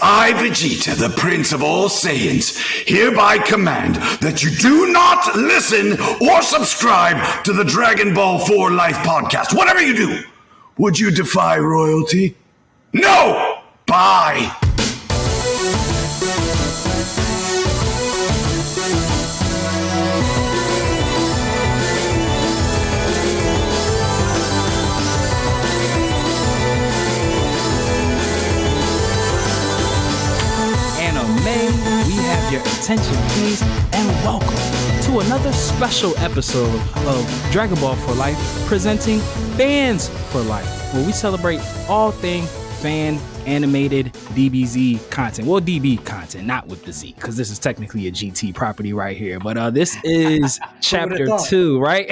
I, Vegeta, the Prince of all Saiyans, hereby command that you do not listen or subscribe to the Dragon Ball for Life podcast. Whatever you do, would you defy royalty? No! Bye! We have your attention, please, and welcome to another special episode of Dragon Ball for Life, presenting Fans for Life, where we celebrate all things fan animated DBZ content. Well, DB content, not with the Z, because this is technically a GT property right here. But this is chapter 2, right?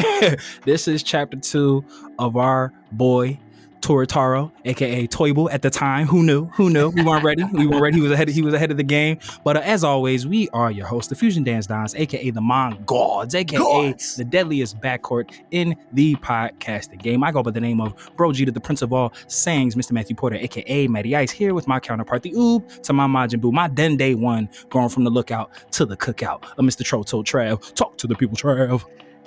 This is chapter 2 of our boy Toyataro, aka Toyble at the time. Who knew? We weren't ready. He was ahead of the game. But as always, we are your host, the Fusion Dance Dons, aka the Mangas, aka the deadliest backcourt in the podcasting game. I go by the name of Brojita, the Prince of all Saiyans, Mr. Matthew Porter, aka Matty Ice, here with my counterpart, the Oob, to my Majin Buu, my Den Day One, going from the lookout to the cookout of Mr. Troll Trav. Talk to the people, Trav.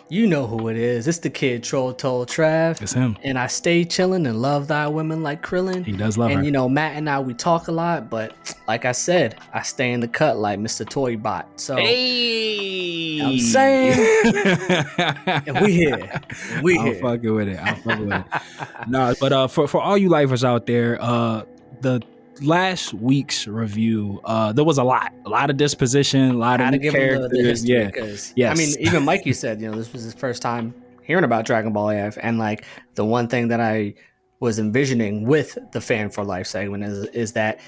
You know who it is. It's the kid Troll Trav. It's him. And I stay chilling and love thy women like Krillin. He does love her. And you know, Matt and I, we talk a lot, but like I said, I stay in the cut like Mr. Toybot. So hey, I'm saying, and we here. I'm fucking with it. No, but for all you lifers out there, the last week's review, there was a lot of disposition, a lot of new characters. Yeah. I mean, even Mikey said, you know, this was his first time hearing about Dragon Ball AF, and like the one thing that I was envisioning with the Fan for Life segment is that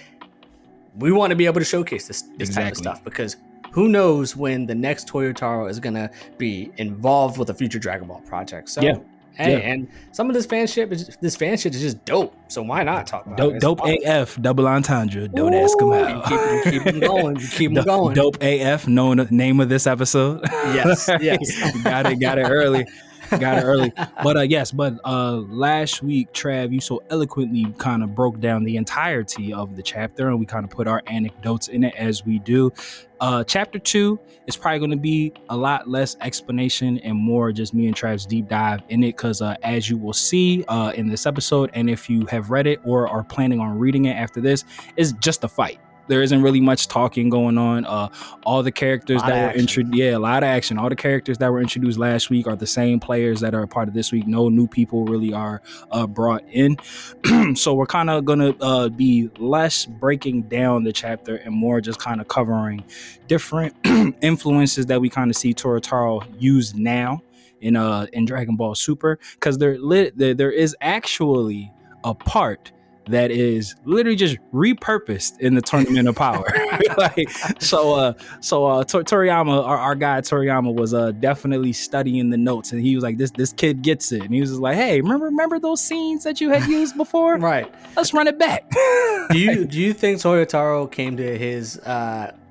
we want to be able to showcase this type of stuff, because who knows when the next Toyataro is gonna be involved with a future Dragon Ball project. So hey, and some of this fan shit is just dope. So why not talk about it? Dope AF, double entendre. Don't ask him out. Keep them going. Keep them going. Dope AF, knowing the name of this episode. Yes. got it early. But last week, Trav, you so eloquently kind of broke down the entirety of the chapter, and we kind of put our anecdotes in it as we do. Chapter 2 is probably going to be a lot less explanation and more just me and Trav's deep dive in it, because as you will see in this episode, and if you have read it or are planning on reading it after this, it's just a fight. There isn't really much talking going on. All the characters that were introduced, a lot of action. All the characters that were introduced last week are the same players that are a part of this week. No new people really are brought in. So we're kind of gonna be less breaking down the chapter and more just kind of covering different influences that we kind of see Toyataro use now in Dragon Ball Super, because there is actually a part that is literally just repurposed in the Tournament of Power. Toriyama, our guy Toriyama, was definitely studying the notes, and he was like, this kid gets it, and he was just like, hey, remember those scenes that you had used before? Right. Let's run it back. Do you think Toyataro came to his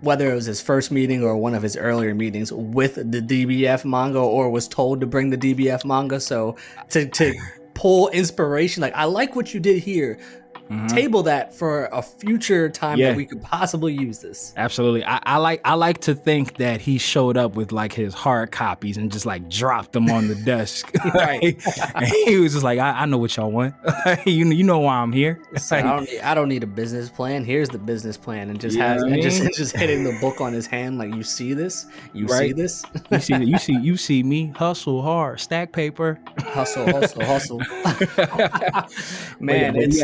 whether it was his first meeting or one of his earlier meetings with the DBF manga, or was told to bring the DBF manga, so to pull inspiration, like, I like what you did here. Mm-hmm. Table that for a future time that we could possibly use this. Absolutely. I like to think that he showed up with like his hard copies and just like dropped them on the desk. Right. And he was just like, I know what y'all want. you know why I'm here. So I don't need a business plan. Here's the business plan, and just just hitting the book on his hand like, you see this? See this? you see me hustle hard, stack paper. Hustle. Man, it's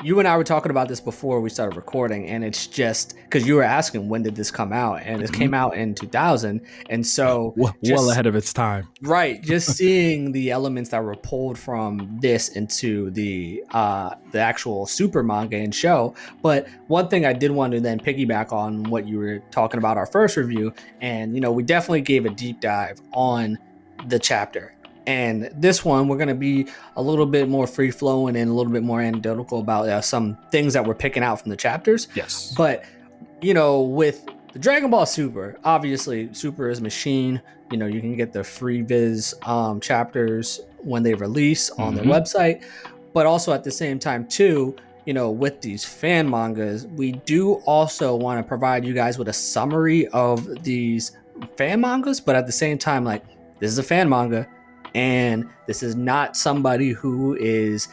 you and I were talking about this before we started recording, and it's just because you were asking when did this come out, and it came out in 2000, and so well ahead of its time. Right, just seeing the elements that were pulled from this into the actual Super manga and show. But one thing I did want to then piggyback on what you were talking about our first review, and you know, we definitely gave a deep dive on the chapter. And this one, we're going to be a little bit more free-flowing and a little bit more anecdotal about some things that we're picking out from the chapters. Yes. But, you know, with the Dragon Ball Super, obviously, Super is machine. You know, you can get the free Viz chapters when they release on their website. But also at the same time, too, with these fan mangas, we do also want to provide you guys with a summary of these fan mangas, but at the same time, like, this is a fan manga, and this is not somebody who is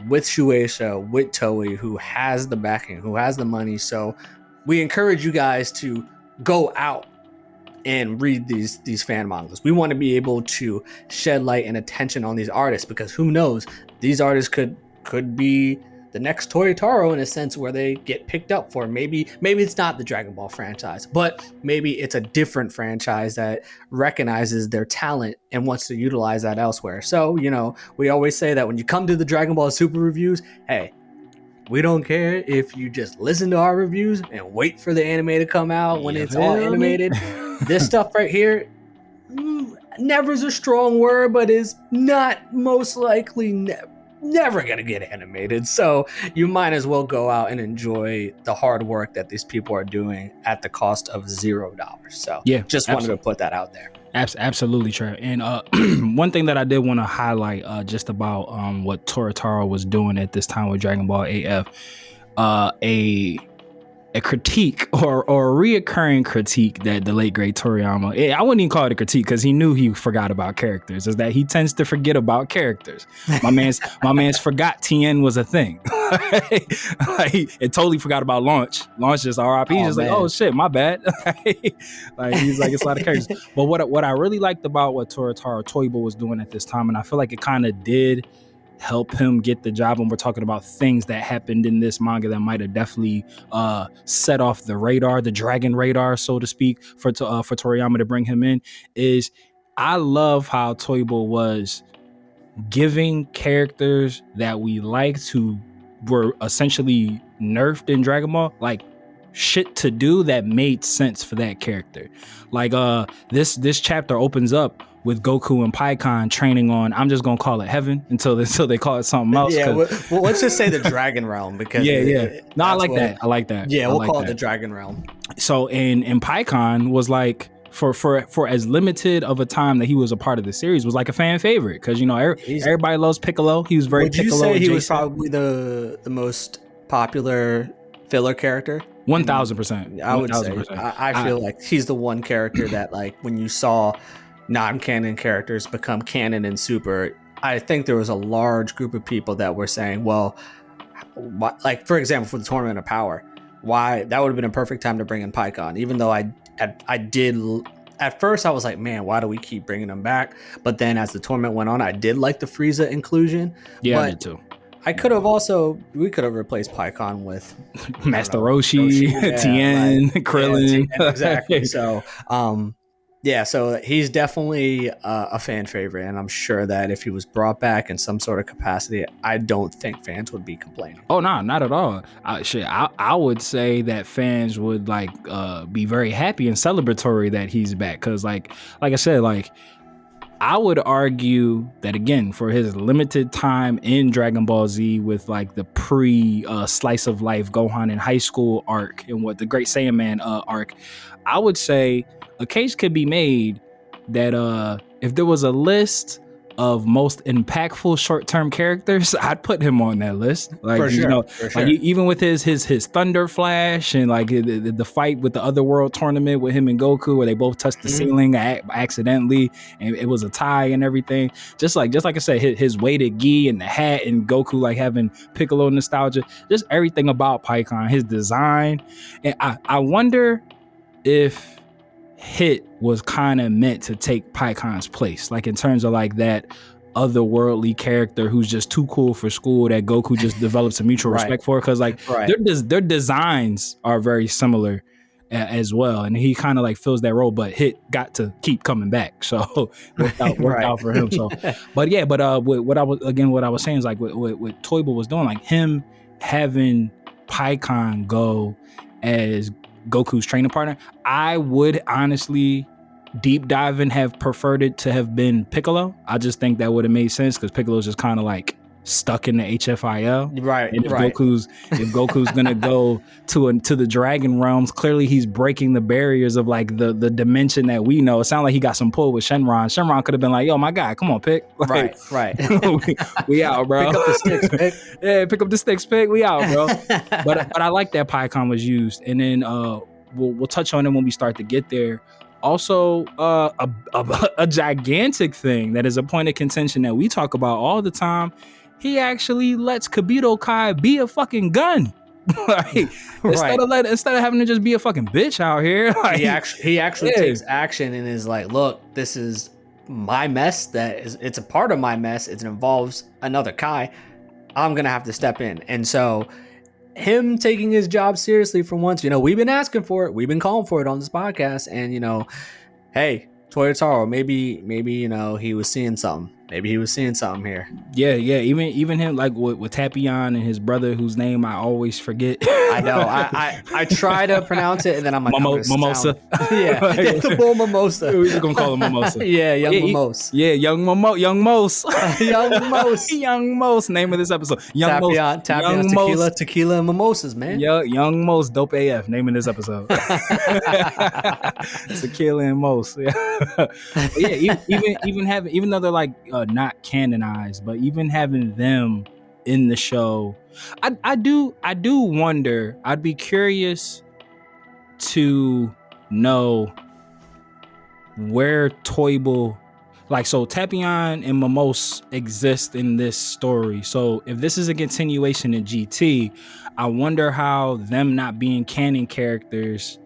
with Shueisha, with Toei, who has the backing, who has the money. So we encourage you guys to go out and read these fan mangas. We want to be able to shed light and attention on these artists, because who knows, these artists could be the next Toyataro in a sense, where they get picked up for maybe it's not the Dragon Ball franchise, but maybe it's a different franchise that recognizes their talent and wants to utilize that elsewhere. So, we always say that when you come to the Dragon Ball Super reviews, hey, we don't care if you just listen to our reviews and wait for the anime to come out when it's all animated. This stuff right here, never's a strong word, but is not most likely never gonna get animated. So you might as well go out and enjoy the hard work that these people are doing at the cost of $0. So yeah, just wanted to put that out there. Absolutely, Trev. And one thing that I did want to highlight just about what Toyataro was doing at this time with Dragon Ball AF, a critique or a reoccurring critique that the late great Toriyama, I wouldn't even call it a critique because he knew he forgot about characters, is that he tends to forget about characters. My man's forgot Tien was a thing. It totally forgot about Launch. Launch is RIP. He's just like, oh shit, my bad. Like he's like, it's a lot of characters. But what I really liked about what Toyble was doing at this time, and I feel like it kind of did help him get the job, and we're talking about things that happened in this manga that might have definitely set off the radar, the dragon radar, so to speak, for Toriyama to bring him in, is I love how Toyble was giving characters that we liked who were essentially nerfed in Dragon Ball, like shit to do that made sense for that character. Like this chapter opens up with Goku and PYCON training on, I'm just gonna call it heaven until they call it something else. Yeah, well, let's just say the Dragon Realm, because no, I like that. Yeah, we'll call it the Dragon Realm. So and PYCON was like, for as limited of a time that he was a part of the series, was like a fan favorite, because everybody loves Piccolo. He was very Would Piccolo. You say adjacent. he was probably the most popular filler character? 1000%. I would say. I feel like he's the one character that, like, when you saw non-canon characters become canon in Super, I think there was a large group of people that were saying, well, like, for example, for the Tournament of Power, why that would have been a perfect time to bring in PYCON, even though I did at first I was like, man, why do we keep bringing him back? But then as the tournament went on, I did like the Frieza inclusion. Yeah, I did too. We could have replaced PYCON with Master Roshi, Tien, Krillin. Yeah, exactly. So, so he's definitely a fan favorite, and I'm sure that if he was brought back in some sort of capacity, I don't think fans would be complaining. Oh no, not at all. I would say that fans would be very happy and celebratory that he's back, because like I said, like, I would argue that, again, for his limited time in Dragon Ball Z, with like the pre slice of life Gohan in high school arc and what the Great Saiyan Man arc, I would say a case could be made that if there was a list of most impactful short-term characters, I'd put him on that list. Like, for sure. Like, even with his Thunder Flash and like the fight with the Otherworld tournament with him and Goku, where they both touched the ceiling accidentally, and it was a tie and everything. Just like I said, his weighted gi and the hat, and Goku like having Piccolo nostalgia, just everything about PYCON, his design. And I wonder if Hit was kind of meant to take PYCON's place, like in terms of like that otherworldly character who's just too cool for school that Goku just develops a mutual respect for, because like their designs are very similar as well, and he kind of like fills that role, but Hit got to keep coming back, so worked out for him. So but what I was saying is, like, what Toyble was doing, like him having PYCON go as Goku's training partner, I would honestly deep dive and have preferred it to have been Piccolo. I just think that would have made sense, because Piccolo's just kind of like stuck in the HFIL. Right, And if right. Goku's gonna go to the dragon realms, clearly he's breaking the barriers of like the dimension that we know. It sounds like he got some pull with Shenron. Shenron could have been like, yo, my guy, come on, pick. Like, Right. we out, bro. Pick up the sticks, pick. Yeah, pick up the sticks, pick. We out, bro. but I like that PYCON was used. And then we'll touch on it when we start to get there. Also, a gigantic thing that is a point of contention that we talk about all the time. He actually lets Kibito Kai be a fucking gun. Like, instead of having to just be a fucking bitch out here. Like, he actually takes action and is like, look, this is my mess. It's a part of my mess. It involves another Kai. I'm gonna have to step in. And so him taking his job seriously for once, we've been asking for it. We've been calling for it on this podcast. And, hey, Toyataro, maybe, he was seeing something. Maybe he was seeing something here. Yeah. Even him, like with Tapion and his brother, whose name I always forget. I know. I try to pronounce it, and then I'm like, Mimosa. Yeah, the bull Mimosa. We're just gonna call him Mimosa. Yeah, Mimose. Young Mose. Young Mose. Young Mose. Name of this episode. Tapion, tequila, and mimosas, man. Young Mose, dope AF. Name of this episode. Tequila and Mose. Yeah, even though they're like not canonized, but even having them in the show, I do wonder. I'd be curious to know where Toyble, like, so Tapion and Mimose exist in this story. So if this is a continuation in GT, I wonder how them not being canon characters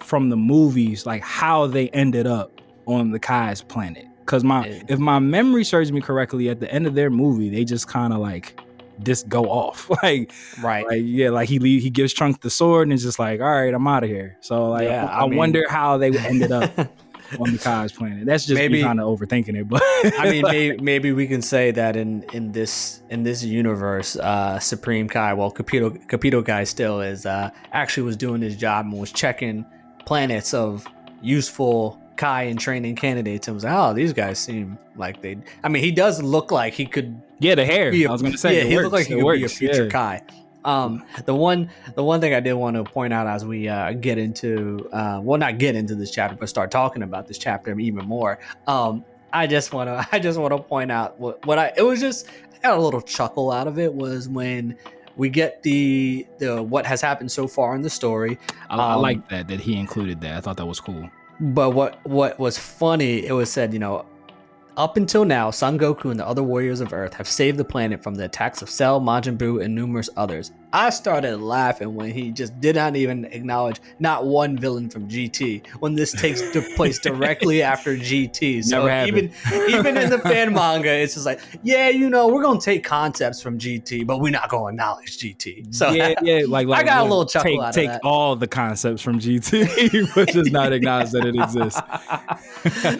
from the movies, like how they ended up on the Kai's planet. Because if my memory serves me correctly, at the end of their movie, they just kind of like just go off. Like he gives Trunks the sword and it's just like, all right, I'm out of here. So like, I wonder how they ended up on the Kai's planet. That's just me kind of overthinking it. But I mean, maybe we can say that in this universe, Supreme Kai, well, Capito Kai still is actually was doing his job and was checking planets of useful Kai and training candidates and was like, oh, these guys seem like they. I mean, he does look like he could. Yeah, the hair. I was gonna say, he looked like he could be a future Kai. The one thing I did want to point out as we get into, not get into this chapter, but start talking about this chapter even more. I just want to point out I got a little chuckle out of it was when we get the what has happened so far in the story. I like that he included that. I thought that was cool. But what was funny, it was said, up until now, Son Goku and the other warriors of Earth have saved the planet from the attacks of Cell, Majin Buu, and numerous others. I started laughing when he just did not even acknowledge not one villain from GT when this takes place directly after GT. So even in the fan manga, it's just like, we're gonna take concepts from GT, but we're not gonna acknowledge GT. So like I got a little chuckle out of that. Take all the concepts from GT, but just not acknowledge that it exists.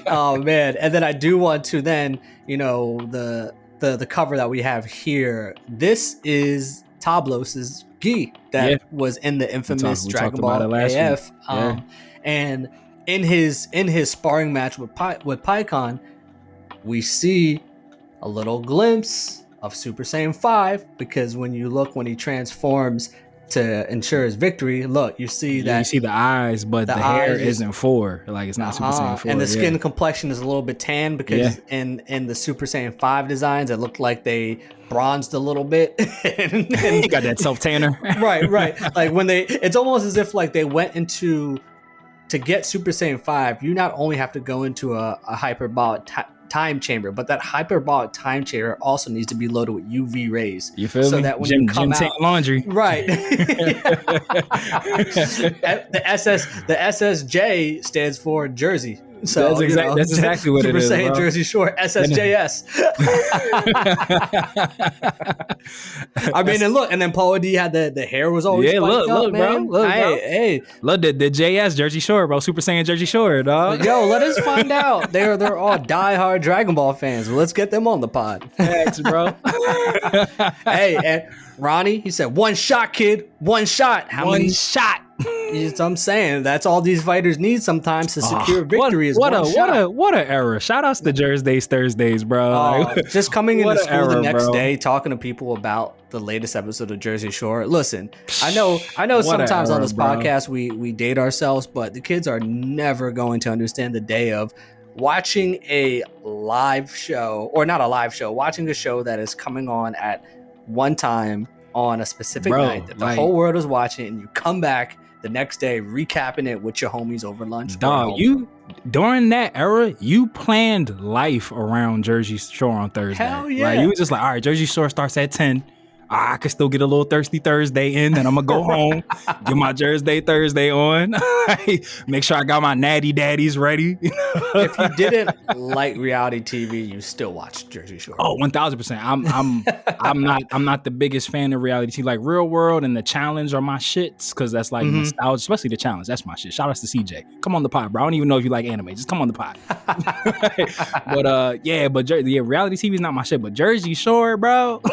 Oh man! And then I do want to then, the cover that we have here. This is Tablos' gi that was in the infamous Dragonball AF. And in his sparring match with PYCON, we see a little glimpse of Super Saiyan 5, because when he transforms to ensure his victory, look, you see that you see the eyes, but the hair isn't 4. Like, it's not Super Saiyan 4. And the skin complexion is a little bit tan because in the Super Saiyan 5 designs, it looked like they bronzed a little bit. and you got that self tanner. right. Like it's almost as if like they went into to get Super Saiyan 5. You not only have to go into a hyperbolic time chamber, but that hyperbolic time chamber also needs to be loaded with UV rays. You feel me? That when you come out, laundry, right? the SSJ stands for Jersey. So that's exactly what it is. Super Saiyan Jersey Shore, SSJS. I mean, and then Paul D had the hair was always look, man. Bro. Hey, look, the JS Jersey Shore, bro. Super Saiyan Jersey Shore, dog. Yo, let us find out. They're all diehard Dragon Ball fans. Well, let's get them on the pod. Thanks, bro. Hey, and Ronnie, he said, 1 shot, kid. 1 shot. How many? Shot. I'm saying that's all these fighters need sometimes to secure victory. What a error! Shout outs to Thursdays, bro. Just coming into school the next bro. day, talking to people about the latest episode of Jersey Shore. Listen, I know. Sometimes on this podcast we date ourselves, but the kids are never going to understand the day of watching a live show, or not a live show, watching a show that is coming on at one time on a specific night that the whole world is watching, and you come back the next day recapping it with your homies over lunch. Dog, you during that era, you planned life around Jersey Shore on Thursday. Hell yeah. Like, you was just like, all right, Jersey Shore starts at 10. I could still get a little thirsty Thursday in, then I'm gonna go home, get my Thursday on. Make sure I got my natty daddies ready. If you didn't like reality TV, you still watch Jersey Shore. Oh, 1000%. I'm not the biggest fan of reality TV. Like Real World and The Challenge are my shits, because that's like nostalgia, especially The Challenge. That's my shit. Shout outs to CJ. Come on the pod, bro. I don't even know if you like anime. Just come on the pod. But reality TV is not my shit. But Jersey Shore, bro.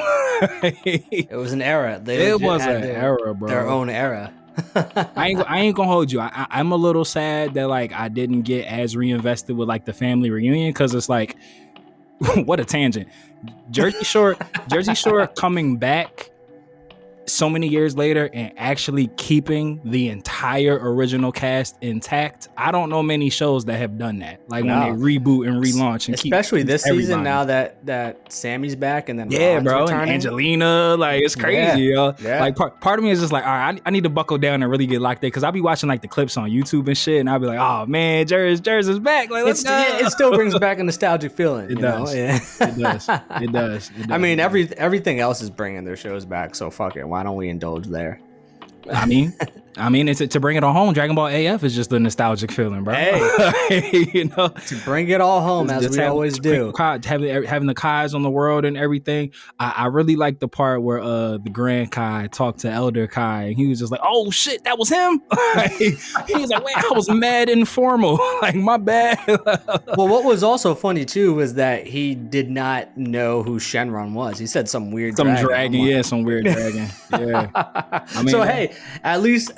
It was an era. It was an era, bro. Their own era. I ain't gonna hold you. I'm a little sad that like I didn't get as reinvested with like the family reunion, because it's like, what a tangent. Jersey Shore coming back so many years later and actually keeping the entire original cast intact. I don't know many shows that have done that. Like when they reboot and relaunch, and especially this season now that Sammy's back, and then Ron's bro, returning. And Angelina, like it's crazy, yo. Yeah. Like part of me is just like, all right, I need to buckle down and really get locked in, because I'll be watching like the clips on YouTube and shit, and I'll be like, oh man, Jersey's back. Like let's go. It still brings back a nostalgic feeling. It does. Yeah. It does. I mean, everything else is bringing their shows back, so fuck it. Why don't we indulge there? I mean, it's to bring it all home. Dragonball AF is just a nostalgic feeling, bro. Hey, to bring it all home, as we always do. Having the Kais on the world and everything. I really like the part where the Grand Kai talked to Elder Kai, and he was just like, "Oh shit, that was him." He was like, "Wait, I was mad informal. Like my bad." Well, what was also funny too was that he did not know who Shenron was. He said some weird dragon. Some weird dragon. Yeah. I mean, so hey, at least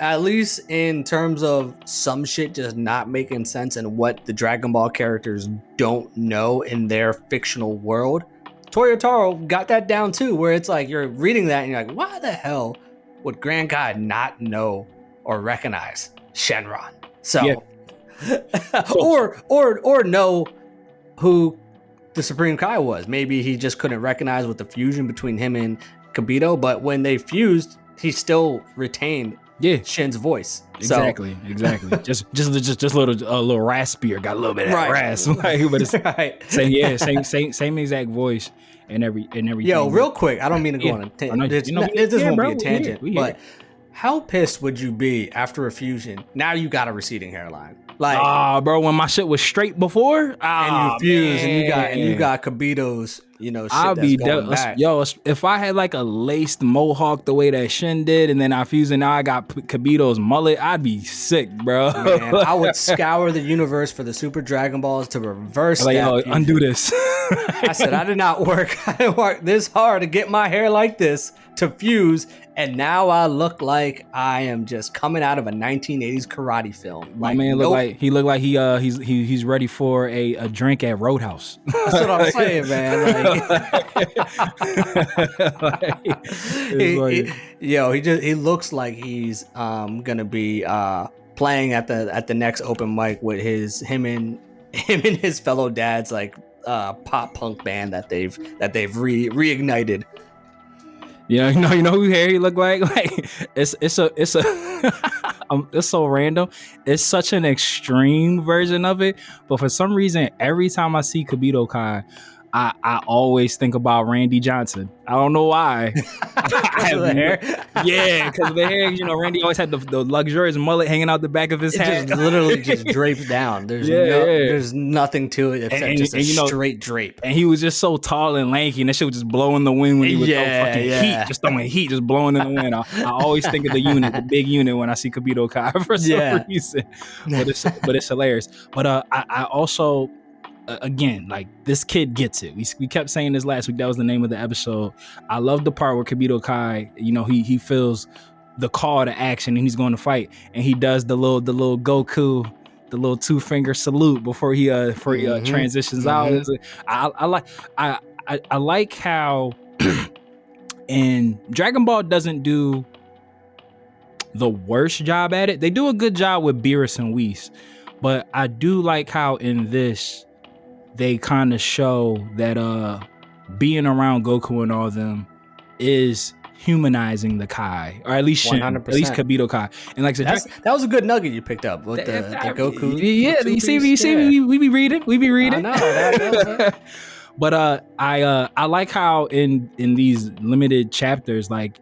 in terms of some shit just not making sense and what the Dragon Ball characters don't know in their fictional world, Toyataro got that down too, where it's like you're reading that and you're like, why the hell would Grand Kai not know or recognize Shenron? So or know who the Supreme Kai was. Maybe he just couldn't recognize with the fusion between him and Kibito, but when they fused, he still retained Shin's voice. Exactly. just a little raspier, got a little bit of that rasp. Like, but it's same exact voice and everything. Yo, real quick, I don't mean to go on a tangent. This won't be a tangent, but how pissed would you be after a fusion? Now you got a receding hairline. Like, bro, when my shit was straight before, and you fuse, and you got Kibito's, shit I'll that's be going back. Yo, if I had like a laced mohawk the way that Shin did, and then I fused, and now I got Kibito's mullet, I'd be sick, bro. Man, I would scour the universe for the Super Dragon Balls to reverse that. Undo this. I said I didn't work this hard to get my hair like this to fuse, and now I look like I am just coming out of a 1980s karate film. My man look like he's ready for a drink at Roadhouse. That's what I'm saying, man. He looks like he's gonna be playing at the next open mic with him and his fellow dads, like pop punk band that they've reignited. Yeah, you know who hair he look like? Like it's it's so random. It's such an extreme version of it, but for some reason, every time I see Kibito Kai, I always think about Randy Johnson. I don't know why. The hair? Yeah, because of the hair. Randy always had the luxurious mullet hanging out the back of his head. Just literally just drapes down. There's nothing to it except just a straight drape. And he was just so tall and lanky, and that shit would just blow in the wind when he was heat, just throwing heat, just blowing in the wind. I always think of the unit, the big unit, when I see Kibito Kai for some reason. But it's hilarious. But I also. Again, like, this kid gets it. We kept saying this last week. That was the name of the episode. I love the part where Kibito Kai, he feels the call to action, and he's going to fight, and he does the little Goku, the little 2-finger salute before he transitions out. I like how and Dragon Ball doesn't do the worst job at it. They do a good job with Beerus and Whis, but I do like how in this they kind of show that being around Goku and all of them is humanizing the Kai, or at least Shin, 100%. at least Kibito Kai. And like I said, that was a good nugget you picked up with the Goku. Yeah, you see me, we be reading. I know that. But I like how in these limited chapters, like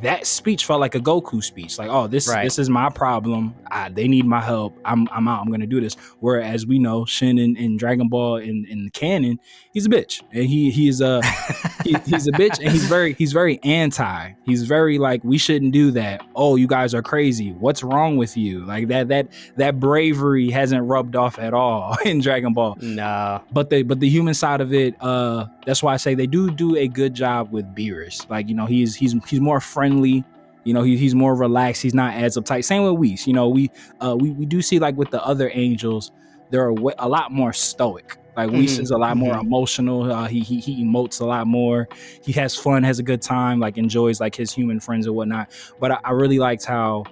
that speech felt like a Goku speech. Like, oh, this is my problem. They need my help. I'm out. I'm gonna do this. Whereas we know Shin in Dragon Ball in canon, he's a bitch, and he's a bitch, and he's very anti. He's very like, we shouldn't do that. Oh, you guys are crazy. What's wrong with you? Like that bravery hasn't rubbed off at all in Dragon Ball. Nah. But the human side of it, that's why I say they do a good job with Beerus. Like, you know, he's more friendly. You know, he's more relaxed. He's not as uptight. Same with Whis. You know, we do see, like with the other angels, they're a lot more stoic. Like Whis is a lot more emotional. He emotes a lot more. He has fun, has a good time, like enjoys like his human friends and whatnot. But I really liked how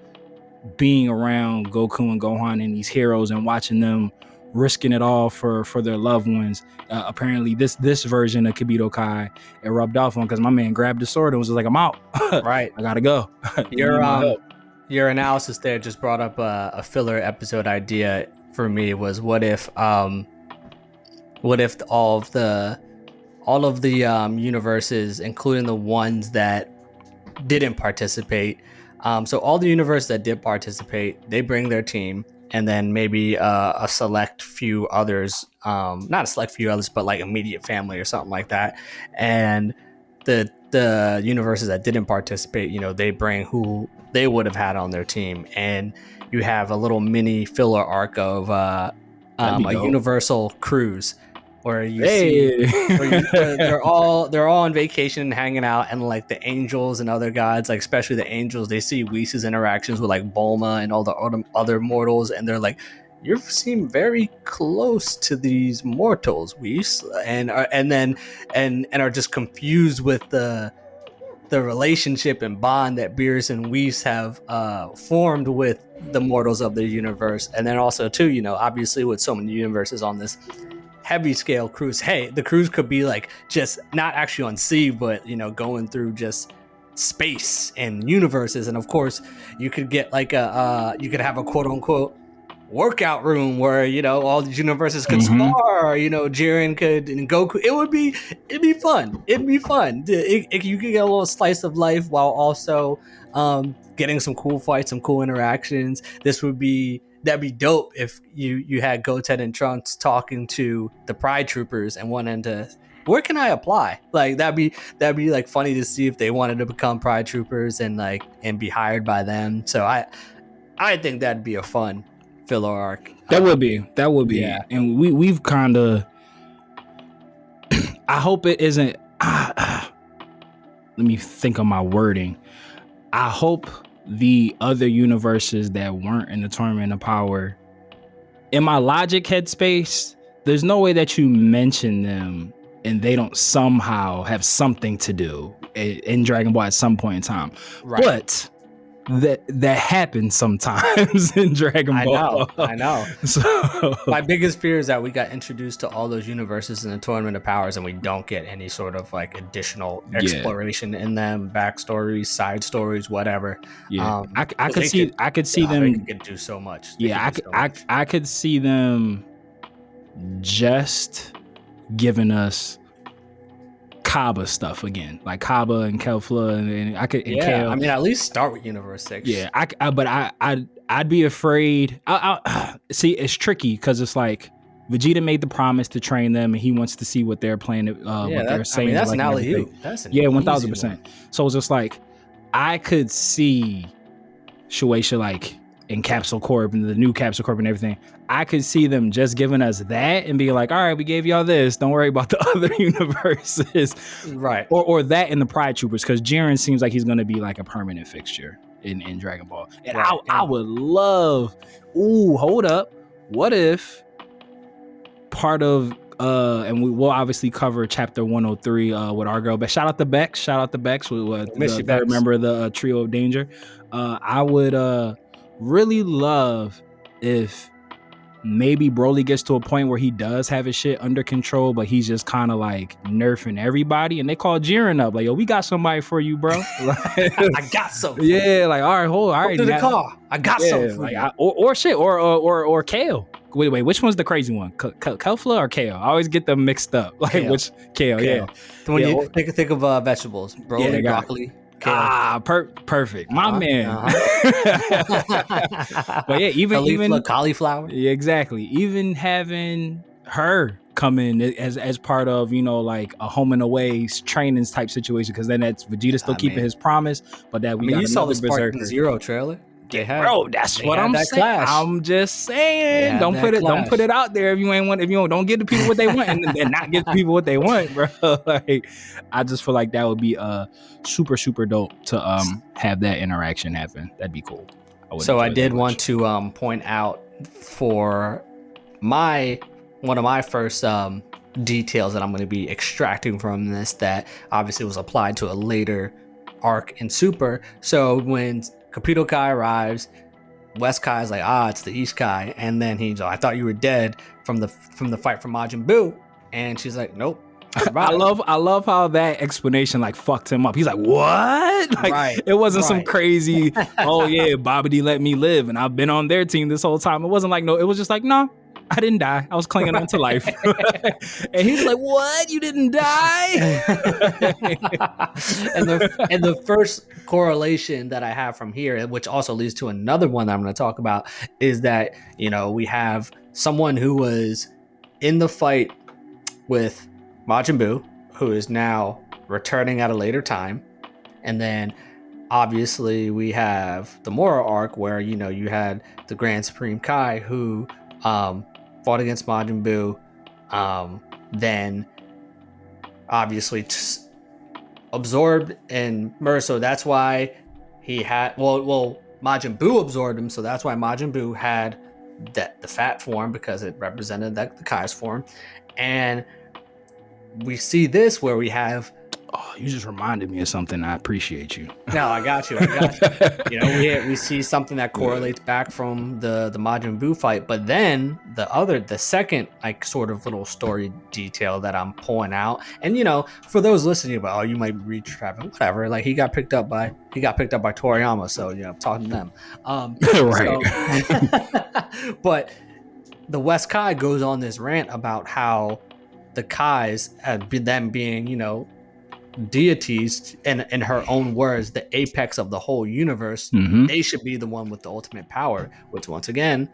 being around Goku and Gohan and these heroes and watching them risking it all for their loved ones. Apparently this version of Kibito Kai, it rubbed off on, because my man grabbed the sword and was just like, I'm out. Right. I gotta go. Your analysis there just brought up a filler episode idea for me. Was what if all of the universes, including the ones that didn't participate, so all the universes that did participate, they bring their team, and then maybe a select few others, not a select few others, but like immediate family or something like that. And the universes that didn't participate, you know, they bring who they would have had on their team. And you have a little mini filler arc of a universal cruise, where you see they're all on vacation and hanging out, and like the angels and other gods, like especially the angels, they see Whis' interactions with like Bulma and all the other mortals, and they're like, you seem very close to these mortals, Whis, and are just confused with the relationship and bond that Beerus and Whis have formed with the mortals of their universe. And then also too, you know, obviously with so many universes on this heavy scale cruise, hey, the cruise could be like just not actually on sea, but you know, going through just space and universes. And of course you could get like you could have a quote unquote workout room where, you know, all these universes could spar, you know, Jiren could, and Goku, it'd be fun. You could get a little slice of life while also getting some cool fights, some cool interactions. That'd be dope if you had Goten and Trunks talking to the Pride Troopers and wanting to, where can I apply? Like that'd be like funny to see if they wanted to become Pride Troopers and be hired by them. So I think that'd be a fun filler arc. That would be. Yeah. And we've kind of I hope it isn't let me think of my wording. I hope the other universes that weren't in the Tournament of Power, in my logic headspace, there's no way that you mention them and they don't somehow have something to do in Dragon Ball at some point in time. Right. But that happens sometimes in Dragon Ball. I know. So my biggest fear is that we got introduced to all those universes in the Tournament of Powers and we don't get any sort of like additional exploration in them, backstories, side stories, whatever. Yeah, I could see them. They could do so much. I could see them just giving us Kaba stuff again, like Kaba and Kefla, and I could. And Kale. I mean, at least start with Universe 6. Yeah, I'd be afraid. See, it's tricky because it's like Vegeta made the promise to train them, and he wants to see what they're playing. What they're saying. I mean, that's like an alley-oop. 1000%. So it's just like I could see Shueisha like in Capsule Corp and the new Capsule Corp and everything. I could see them just giving us that and being like, all right, we gave y'all this. Don't worry about the other universes. Right. Or that in the Pride Troopers, because Jiren seems like he's going to be like a permanent fixture in Dragon Ball. And Right. I would love, hold up. What if part of, and we will obviously cover chapter 103 with our girl Bex. Shout out to Bex. The member of the Trio of Danger. I would really love if maybe Broly gets to a point where he does have his shit under control, but he's just kind of like nerfing everybody, and they call Jiren up like, yo, we got somebody for you, bro. I got something. Yeah, like, all right, to the car. I got something for like, you. or Kale. Wait, which one's the crazy one? Kelfla or Kale? I always get them mixed up. Like, Kale. which Kale? Yeah. When you think of vegetables, broccoli, broccoli. Perfect. My man. But yeah, even cauliflower. Yeah, exactly. Even having her come in as part of, like a home and away training type situation, because then that's Vegeta still keeping his promise, but that you saw the Spartan Zero trailer. That's what I'm saying. Clash. I'm just saying, don't put it out there if you don't give the people what they want and then not give the people what they want, bro. Like, I just feel like that would be super, super dope to have that interaction happen. That'd be cool. I did want to point out for one of my first details that I'm going to be extracting from this that obviously was applied to a later arc in Super. So when Capito Kai arrives, West Kai is like, it's the East Kai, and then he's like, I thought you were dead from the fight from Majin Buu, and she's like, nope. I love how that explanation like fucked him up. He's like, what? Like, it wasn't some crazy, oh yeah, Babidi let me live and I've been on their team this whole time. It wasn't like, no, it was just like, no, I didn't die. I was clinging on to life. And he's like, what? You didn't die? and the first correlation that I have from here, which also leads to another one that I'm going to talk about, is that, we have someone who was in the fight with Majin Buu, who is now returning at a later time. And then obviously we have the Moro arc where, you had the Grand Supreme Kai who fought against Majin Buu, then obviously absorbed and merged. So that's why he had, Majin Buu absorbed him. So that's why Majin Buu had the fat form, because it represented the Kai's form. And we see this where we have, you just reminded me of something. I appreciate you. No, I got you. We see something that correlates back from the Majin Buu fight, but then the second like sort of little story detail that I'm pulling out, and for those listening about, you might be retrapping, whatever. Like he got picked up by Toriyama, so I'm talking to them. Right. So, but the West Kai goes on this rant about how the Kais had been them being, deities, and in her own words, the apex of the whole universe. Mm-hmm. They should be the one with the ultimate power, which once again,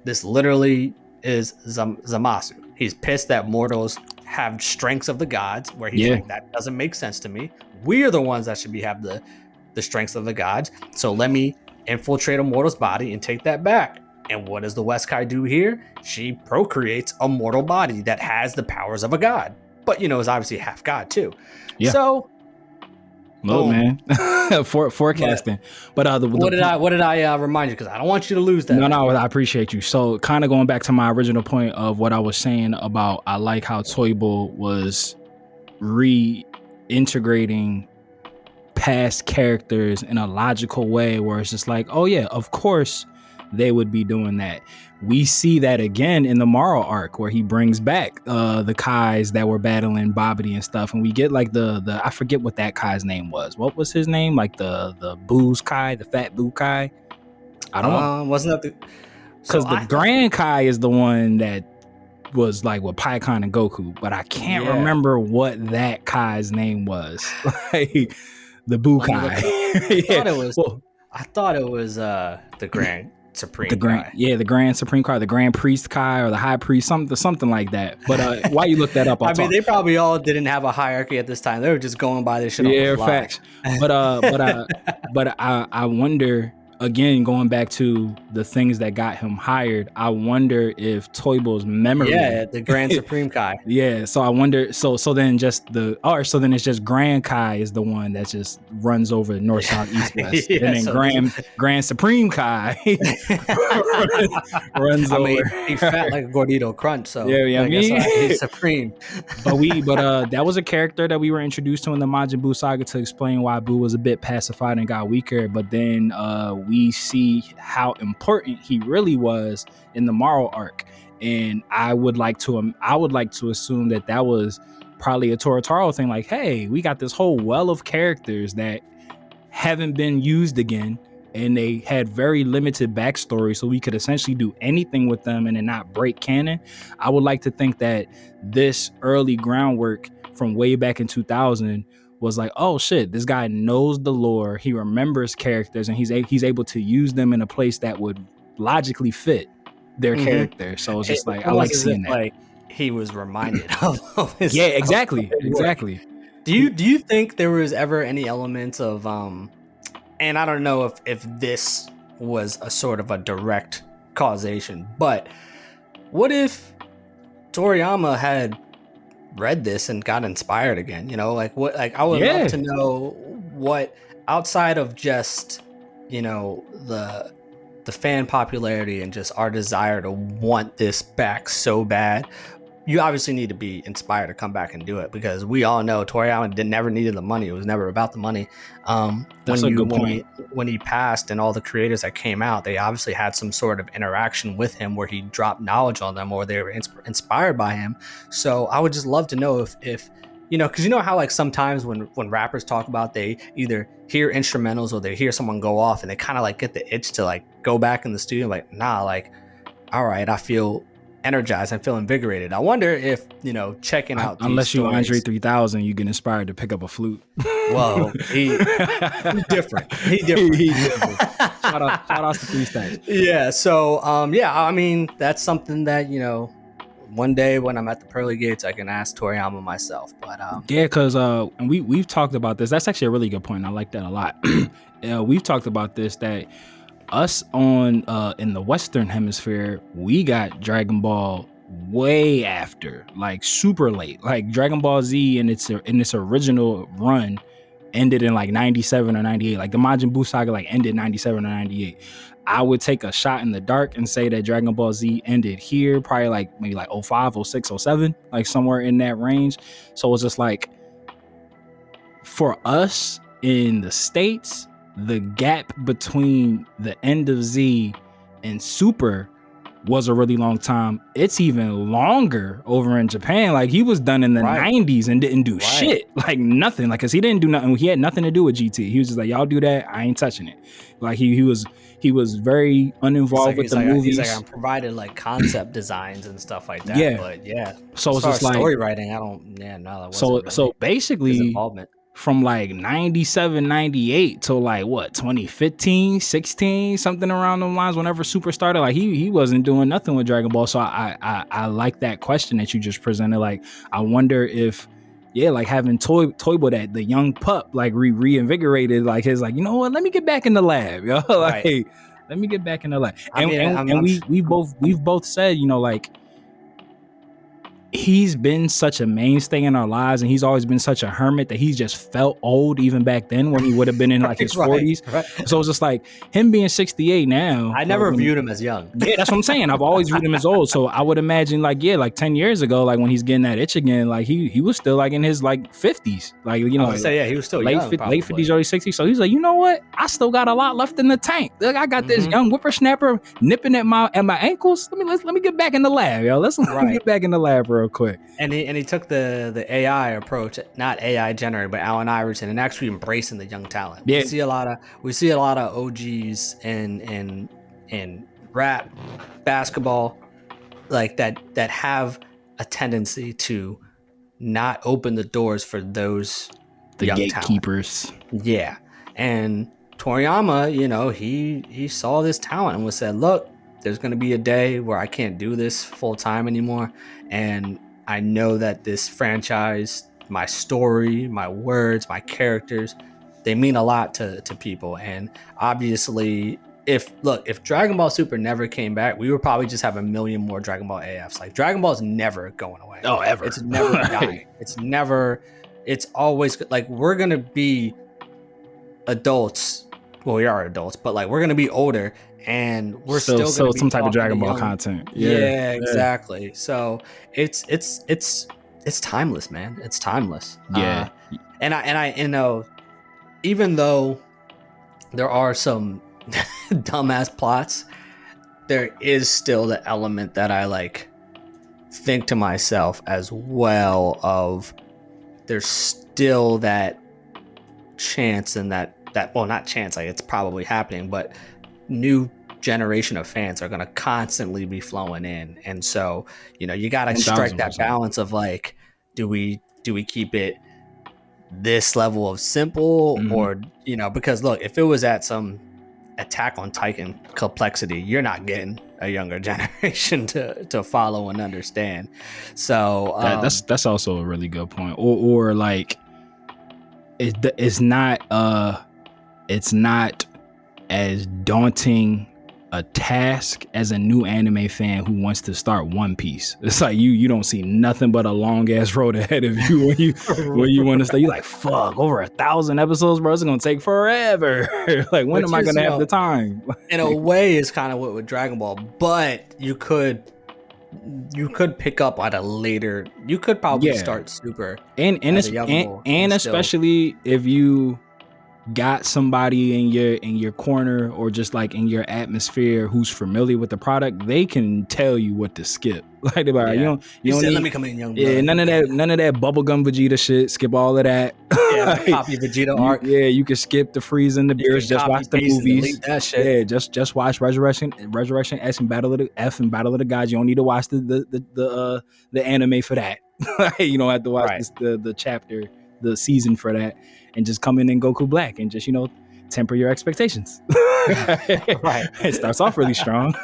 this literally is Zamasu. He's pissed that mortals have strengths of the gods, where he's like, that doesn't make sense to me. We are the ones that should have the strengths of the gods. So let me infiltrate a mortal's body and take that back. And what does the West Kai do here? She procreates a mortal body that has the powers of a god, but is obviously half god too. Yeah. So, man, forecasting. But what did I remind you? Because I don't want you to lose that. No, I appreciate you. So, kind of going back to my original point of what I was saying about, I like how Toyble was reintegrating past characters in a logical way, where it's just like, oh yeah, of course they would be doing that. We see that again in the Moro arc, where he brings back the Kais that were battling Babidi and stuff, and we get like the I forget what that Kai's name was. What was his name? Like the Boo's Kai, the Fat Boo Kai. I don't know. Wasn't that because the Grand Kai is the one that was like with PYCON and Goku, but I can't remember what that Kai's name was. Like the Boo Kai. I thought it was the Grand Supreme Kai. The Grand Supreme Kai, the Grand Priest Kai, or the High Priest, something like that. But while you look that up, they probably all didn't have a hierarchy at this time. They were just going by this shit. Yeah, facts. But I wonder. again, going back to the things that got him hired, I wonder if Toyble's memory. Yeah, the Grand Supreme Kai. Yeah, so I wonder. So then it's just Grand Kai is the one that just runs over north, south, east, west, Yeah, and then so Grand Supreme Kai runs over. He's fat like a gordito crunch, so Yeah, I guess he's supreme. but that was a character that we were introduced to in the Majin Buu saga to explain why Buu was a bit pacified and got weaker. But then we see how important he really was in the Morrow arc. And I would like to assume that was probably a Toyataro thing. Like, hey, we got this whole well of characters that haven't been used again, and they had very limited backstory, so we could essentially do anything with them and then not break canon. I would like to think that this early groundwork from way back in 2000 was like, oh shit, this guy knows the lore, he remembers characters, and he's able to use them in a place that would logically fit their character. So it's just like, I like seeing that. Like he was reminded of his exactly. Do you think there was ever any elements of and I don't know if this was a sort of a direct causation, but what if Toriyama had read this and got inspired again? You know, like what? Like I would love to know what, outside of just, you know, the fan popularity and just our desire to want this back so bad. You obviously need to be inspired to come back and do it, because we all know Toriyama never needed the money. It was never about the money. That's a good point. When he passed and all the creators that came out, they obviously had some sort of interaction with him where he dropped knowledge on them or they were inspired by him. So I would just love to know if you know, because you know how like sometimes when rappers talk about, they either hear instrumentals or they hear someone go off and they kind of like get the itch to like go back in the studio, like, nah, like, all right, I feel energized, I feel invigorated. I wonder if, you know, checking out unless you Andre 3000, you get inspired to pick up a flute. Well, he's different. He's different. Shout out to 3 Stacks. Yeah. So yeah, I mean, that's something that, you know, one day when I'm at the pearly gates, I can ask Toriyama myself. But yeah, because and we've talked about this. That's actually a really good point. I like that a lot. We've talked about this, that us on in the Western Hemisphere, we got Dragon Ball way after, like super late. Like Dragon Ball Z in its original run ended in like 97 or 98. Like the Majin Buu saga like ended 97 or 98. I would take a shot in the dark and say that Dragon Ball Z ended here, probably like maybe like 05, 06, 07, like somewhere in that range. So it's just like, for us in the States, the gap between the end of Z and Super was a really long time. It's even longer over in Japan. Like he was done in the 90s and didn't do shit, like nothing. Like, cause he didn't do nothing. He had nothing to do with GT. He was just like, y'all do that, I ain't touching it. Like he was very uninvolved with the movies. He's like, I'm provided like concept designs and stuff like that. Yeah. But yeah. So it's just like story writing. I don't. Yeah. No. That wasn't really so basically his involvement. From like 97, 98 to like what, 2015, 16, something around those lines, whenever Super started, like he wasn't doing nothing with Dragon Ball. So I like that question that you just presented. Like, I wonder if, yeah, like having Toyble, that the young pup, like reinvigorated, like his, like, you know what, let me get back in the lab, yo. Like, let me get back in the lab. And we've both said, you know, like, he's been such a mainstay in our lives, and he's always been such a hermit that he's just felt old even back then when he would have been in like his 40s. Right. So it's just like him being 68 now. I never viewed him as young. Yeah, that's what I'm saying. I've always viewed him as old. So I would imagine like, yeah, like 10 years ago, like when he's getting that itch again, like he was still like in his like 50s. Like, you know, yeah, he was still late young, late 50s, early 60s. So he's like, you know what? I still got a lot left in the tank. Like, I got this young whippersnapper nipping at my ankles. Let me get back in the lab, yo. Let me get back in the lab real quick. And he took the AI approach, not AI generated, but Allen Iverson, and actually embracing the young talent. Yeah. We see a lot of OGs in rap, basketball, like that have a tendency to not open the doors for those the young gatekeepers. Talent. Yeah. And Toriyama, you know, he saw this talent and was said, look, there's going to be a day where I can't do this full time anymore, and I know that this franchise, my story, my words, my characters, they mean a lot to people. And obviously if Dragon Ball Super never came back, we would probably just have a million more Dragon Ball AFs. Like Dragon Ball is never going away. Oh, ever. It's never die. It's always like we're gonna be adults. Well, we are adults, but like we're gonna be older, and we're still gonna be some type of Dragon Ball young content. Yeah, exactly. So it's timeless, man. It's timeless. Yeah. And I know, even though there are some dumbass plots, there is still the element that I like think to myself as well of there's still that chance and that well, not chance, like it's probably happening, but new generation of fans are going to constantly be flowing in. And so, you got to strike that balance of like, do we keep it this level of simple, or because look, if it was at some Attack on Titan complexity, you're not getting a younger generation to follow and understand. So that's also a really good point. Or like it's not as daunting a task as a new anime fan who wants to start One Piece. It's like you don't see nothing but a long ass road ahead of you when you want to start. You're like, fuck, over 1,000 episodes, bro. It's gonna take forever. Like, when am I gonna have the time? In a way, it's kind of what with Dragon Ball, but you could pick up at a later. You could probably start Super, and especially if you got somebody in your corner or just like in your atmosphere who's familiar with the product, they can tell you what to skip. Like, they're like, you don't need, let me come in, young blood. None of that bubblegum Vegeta shit. Skip all of that. Like, copy Vegeta art. You can skip the Freeze and the Beerus. Just watch the movies. That shit. Yeah, just watch Resurrection S and Battle of the Gods. You don't need to watch the anime for that. You don't have to watch the chapter, the season for that. And just come in Goku Black and just, temper your expectations. Right. It starts off really strong.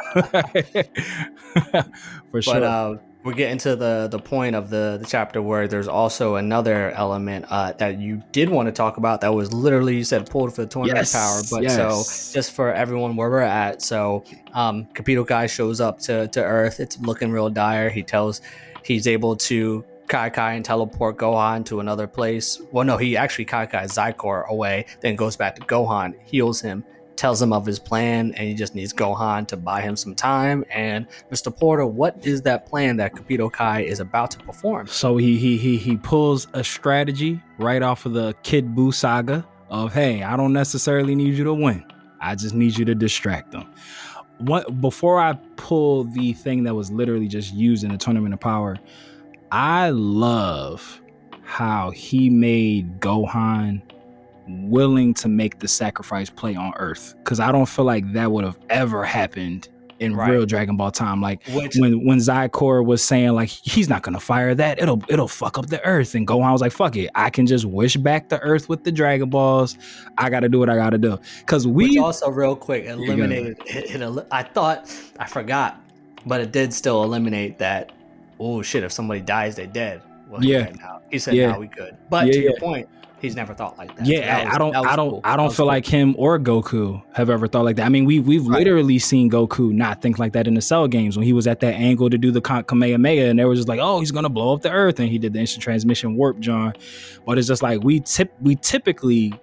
For sure. But we're getting to the point of the chapter where there's also another element that you did want to talk about that was literally, you said, pulled for the tournament power. But so just for everyone where we're at, so Capito Kai shows up to Earth. It's looking real dire. He's able to Kai and teleport Gohan to another place. Well, no, he actually Kai Zykor away, then goes back to Gohan, heals him, tells him of his plan, and he just needs Gohan to buy him some time. And Mr. Porter, what is that plan that Capito Kai is about to perform? So he pulls a strategy right off of the Kid Buu saga of, hey, I don't necessarily need you to win. I just need you to distract them. Before I pull the thing that was literally just used in the Tournament of Power, I love how he made Gohan willing to make the sacrifice play on Earth, because I don't feel like that would have ever happened in real Dragon Ball time. Like when Zykor was saying like he's not gonna fire that, it'll fuck up the Earth, and Gohan was like, fuck it, I can just wish back the Earth with the Dragon Balls. I gotta do what I gotta do. Because which also real quick eliminated I forgot, but it did still eliminate that. Oh shit! If somebody dies, they're dead. Well, he said now we could. But to your point, he's never thought like that. Yeah, so I don't feel like him or Goku have ever thought like that. I mean, we've literally seen Goku not think like that in the Cell games when he was at that angle to do the Kamehameha, and they were just like, oh, he's gonna blow up the Earth, and he did the instant transmission warp, John. But it's just like we typically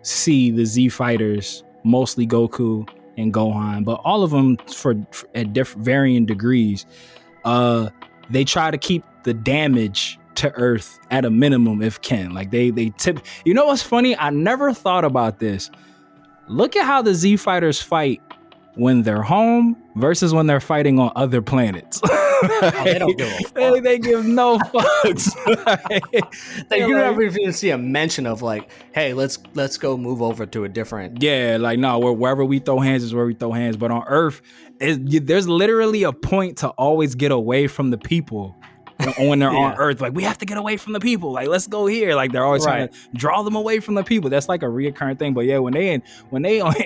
see the Z fighters, mostly Goku and Gohan, but all of them at varying degrees. They try to keep the damage to Earth at a minimum if can. Like they tip. You know what's funny? I never thought about this. Look at how the Z fighters fight when they're home versus when they're fighting on other planets. They don't give a fuck. They give no fucks. You never even see a mention of like, hey, let's go move over to a different. Yeah, like no, wherever we throw hands is where we throw hands. But on Earth, there's literally a point to always get away from the people when they're on Yeah. Earth, like we have to get away from the people. Like let's go here. Like they're always trying to draw them away from the people. That's like a reoccurring thing. But yeah, when they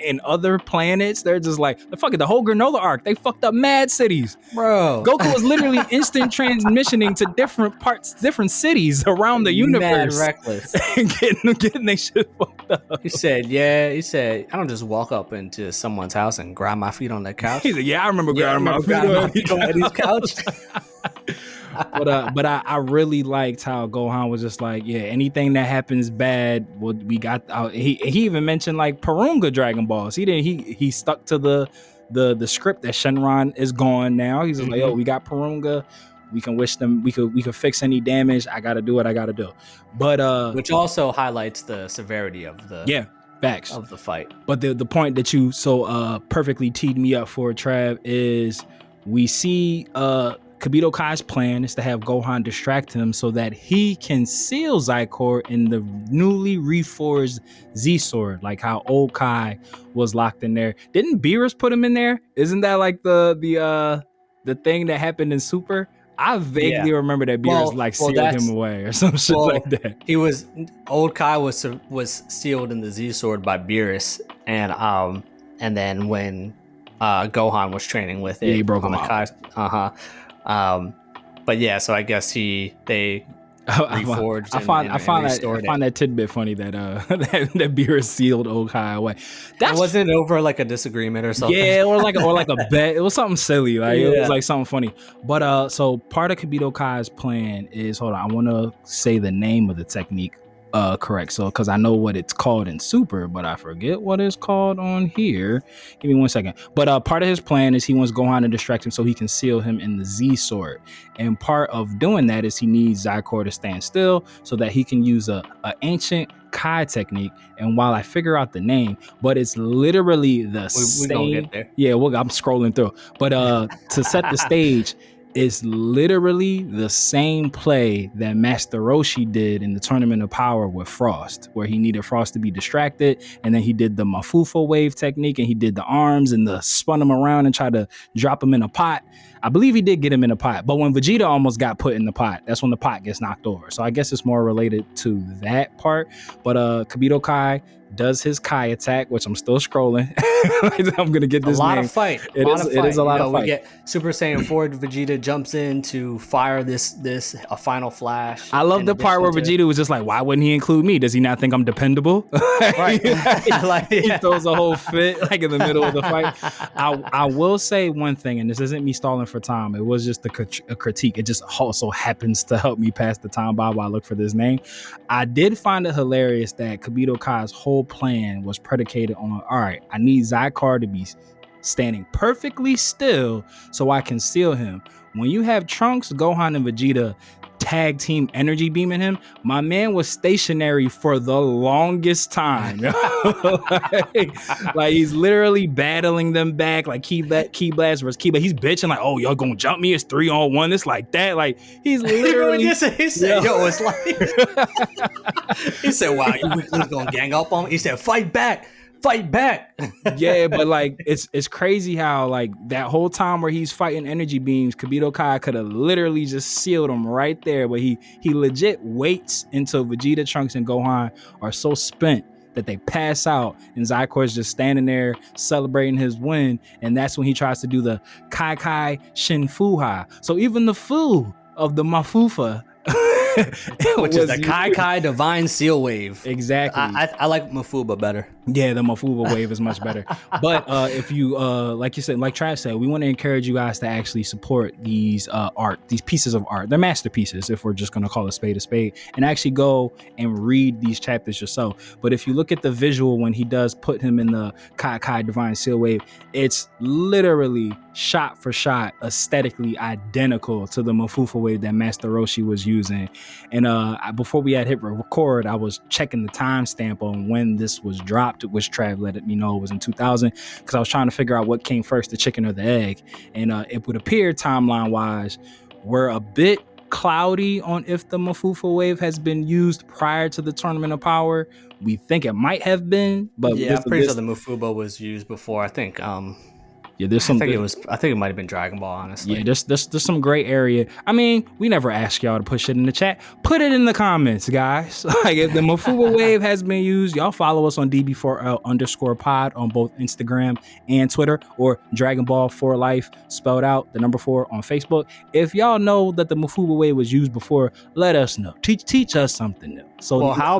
in other planets, they're just like fuck it. The whole granola arc, they fucked up mad cities. Bro, Goku was literally instant transmissioning to different parts, different cities around the universe. mad reckless. And getting they shit fucked up. He said, I don't just walk up into someone's house and grind my feet on the couch. He's like, yeah, I remember Yeah, grinding my feet on Eddie's couch. but I really liked how Gohan was just like, yeah, anything that happens bad, well, we got out. He even mentioned like Porunga Dragon Balls. He stuck to the script that Shenron is gone now. He's just like, oh, we got Porunga. We can wish them. We could fix any damage. I gotta do what I gotta do. But which also highlights the severity of the facts of the fight. But the point that you so perfectly teed me up for, Trav, is we see Kibito Kai's plan is to have Gohan distract him so that he can seal Zykor in the newly reforged Z-Sword, like how old Kai was locked in there. Didn't Beerus put him in there? Isn't that like the thing that happened in Super? I vaguely remember that Beerus sealed him away or some shit like that. He was old Kai was sealed in the Z-Sword by Beerus, and then when Gohan was training with it, he broke him out. But yeah, so I guess they reforged. I find that tidbit funny that that Beerus sealed old Kai away. That wasn't over like a disagreement or something. Yeah, or like a bet. It was something silly. Like it was like something funny. But so part of Kibito Kai's plan is, hold on, I want to say the name of the technique correct. So because I know what it's called in Super, but I forget what it's called on here. Give me 1 second. But part of his plan is he wants Gohan to distract him so he can seal him in the Z-Sword. And part of doing that is he needs Zykor to stand still so that he can use a ancient Kai technique. And while I figure out the name, but it's literally the same. Gonna get there. Yeah, I'm scrolling through. But to set the stage, it's literally the same play that Master Roshi did in the Tournament of Power with Frost, where he needed Frost to be distracted, and then he did the Mafufa wave technique, and he did the arms and the spun him around and tried to drop him in a pot. I believe he did get him in a pot, but when Vegeta almost got put in the pot, that's when the pot gets knocked over. So I guess it's more related to that part. But Kibito Kai does his Kai attack, which I'm still scrolling. I'm gonna get this a lot name. Of fight. It is a lot of fight. We get Super Saiyan 4 Vegeta jumps in to fire this a final flash. I love the part where Vegeta was just like, why wouldn't he include me? Does he not think I'm dependable? Right. He throws a whole fit like in the middle of the fight. I will say one thing, and this isn't me stalling for time. It was just a critique. It just also happens to help me pass the time by while I look for this name. I did find it hilarious that Kibito Kai's whole plan was predicated on, all right, I need Zykor to be standing perfectly still so I can seal him. When you have Trunks, Gohan, and Vegeta tag team energy beaming him, my man was stationary for the longest time. like he's literally battling them back, like Ki Blast versus Ki, but he's bitching like, oh, y'all gonna jump me? It's 3-on-1. It's like that. Like he's literally he said, it's like he said, wow, you weaklings gonna gang up on me? He said, fight back. Yeah, but like it's crazy how like that whole time where he's fighting energy beams, Kibito Kai could have literally just sealed him right there, but he legit waits until Vegeta, Trunks, and Gohan are so spent that they pass out, and Zykor's just standing there celebrating his win, and that's when he tries to do the Kai Shin Fuha. So even the Fu of the Mafufa which is the Kai Divine Seal Wave. Exactly. I like Mafuba better. Yeah, the Mafuba wave is much better. But if you like you said, like Trav said, we want to encourage you guys to actually support these these pieces of art. They're masterpieces, if we're just going to call a spade, and actually go and read these chapters yourself. But if you look at the visual when he does put him in the Kai Divine Seal Wave, it's literally shot for shot, aesthetically identical to the Mafufa wave that Master Roshi was using. And before we had hit record, I was checking the timestamp on when this was dropped, which Trav let me know it was in 2000, because I was trying to figure out what came first, the chicken or the egg. And it would appear timeline wise, we're a bit cloudy on if the Mafufa wave has been used prior to the Tournament of Power. We think it might have been, but yeah, I'm pretty sure the Mafuba was used before. I think Yeah, there's I some. think it might have been Dragon Ball, honestly. Yeah, there's some gray area. I mean, we never ask y'all to push it in the chat. Put it in the comments, guys. Like if the Mafuba wave has been used, y'all follow us on DB4L_pod on both Instagram and Twitter, or Dragon Ball 4 Life spelled out, the number 4 on Facebook. If y'all know that the Mafuba wave was used before, let us know. Teach us something new. So well, how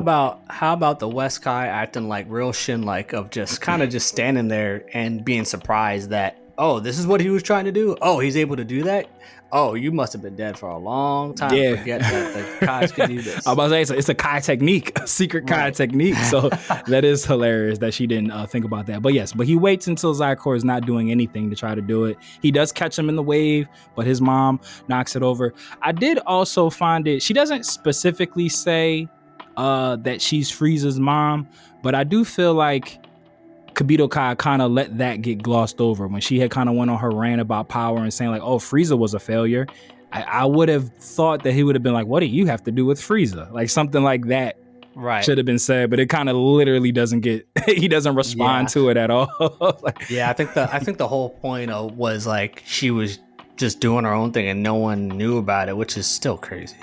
about the West Kai acting like real Shin, like of just kind of just standing there and being surprised that, oh, this is what he was trying to do. Oh, he's able to do that. Oh, you must have been dead for a long time. Yeah. Forget that the Kais could do this. I was about to say it's a Kai technique, a secret Kai technique. So that is hilarious that she didn't think about that. But yes, but he waits until Zycor is not doing anything to try to do it. He does catch him in the wave, but his mom knocks it over. I did also find it. She doesn't specifically say that she's Frieza's mom, but I do feel like Kibito Kai kind of let that get glossed over when she had kind of went on her rant about power and saying like, oh, Frieza was a failure. I would have thought that he would have been like, what do you have to do with Frieza? Like something like that should have been said, but it kind of literally doesn't get, he doesn't respond to it at all. Yeah, I think the whole point was like she was just doing her own thing and no one knew about it, which is still crazy.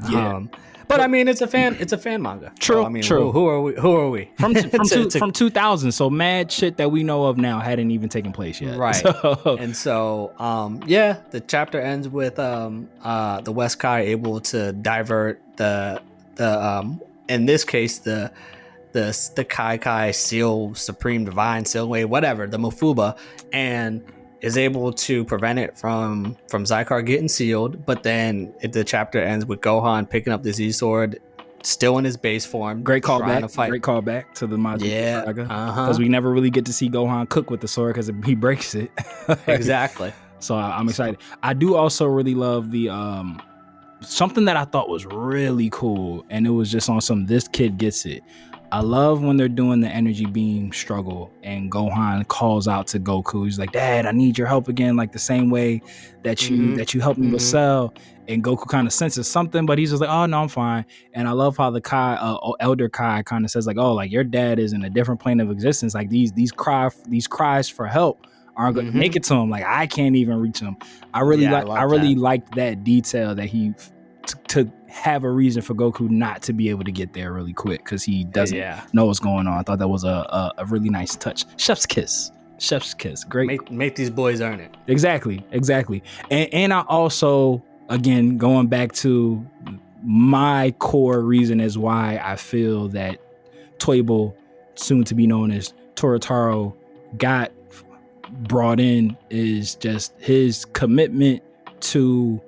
Yeah. But I mean, it's a fan manga. True. So, I mean, true. Who are we? From 2000. So mad shit that we know of now hadn't even taken place yet. Right. And so, the chapter ends with the West Kai able to divert the in this case the Kai Seal Supreme Divine Seal Wave, whatever, the Mafuba, and is able to prevent it from Zycar getting sealed. But then the chapter ends with Gohan picking up the Z Sword, still in his base form. Great callback to the Majin saga. Because we never really get to see Gohan cook with the sword because he breaks it. Exactly. So I'm excited. I do also really love the something that I thought was really cool, and it was just on some this kid gets it. I love when they're doing the energy beam struggle and Gohan calls out to Goku. He's like, Dad, I need your help again, like the same way that you helped me with Cell. And Goku kind of senses something, but he's just like, oh no, I'm fine. And I love how the Kai, Elder Kai, kind of says like, oh, like your dad is in a different plane of existence. Like these cries for help aren't going to make it to him. Like I can't even reach him. I really liked that detail that he to have a reason for Goku not to be able to get there really quick because he doesn't know what's going on. I thought that was a really nice touch. Chef's kiss. Great. Make these boys earn it. Exactly. And I also, again, going back to my core reason is why I feel that Toyble, soon to be known as Toyataro, got brought in is just his commitment to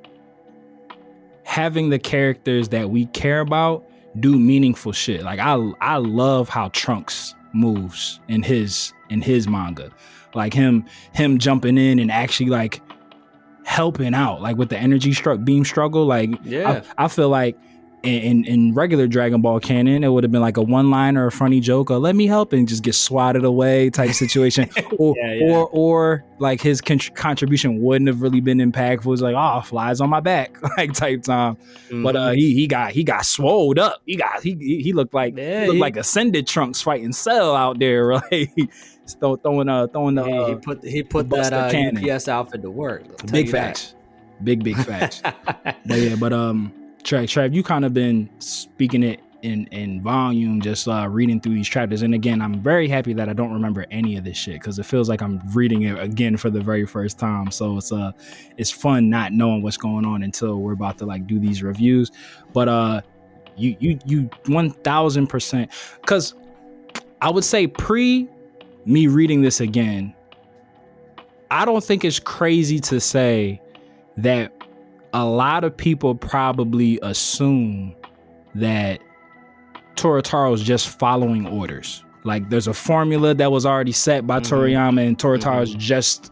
having the characters that we care about do meaningful shit. Like I love how Trunks moves in his manga, like him jumping in and actually like helping out, like with the energy beam struggle. Like I feel like in regular Dragon Ball canon, it would have been like a one-liner or a funny joke, or let me help, and just get swatted away type situation. Or like his contribution wouldn't have really been impactful. It's like, oh, flies on my back, like type time. But he got swolled up. He looked like like ascended Trunks fighting Cell out there, right? throwing the he put that UPS outfit to work. Big facts. Big facts. But Trav, you kind of been speaking it in volume, just reading through these chapters. And again, I'm very happy that I don't remember any of this shit because it feels like I'm reading it again for the very first time. So it's fun not knowing what's going on until we're about to like do these reviews. But you 1000%, because I would say pre me reading this again, I don't think it's crazy to say that a lot of people probably assume that Toyotaro is just following orders. Like there's a formula that was already set by Toriyama and Toyotaro's just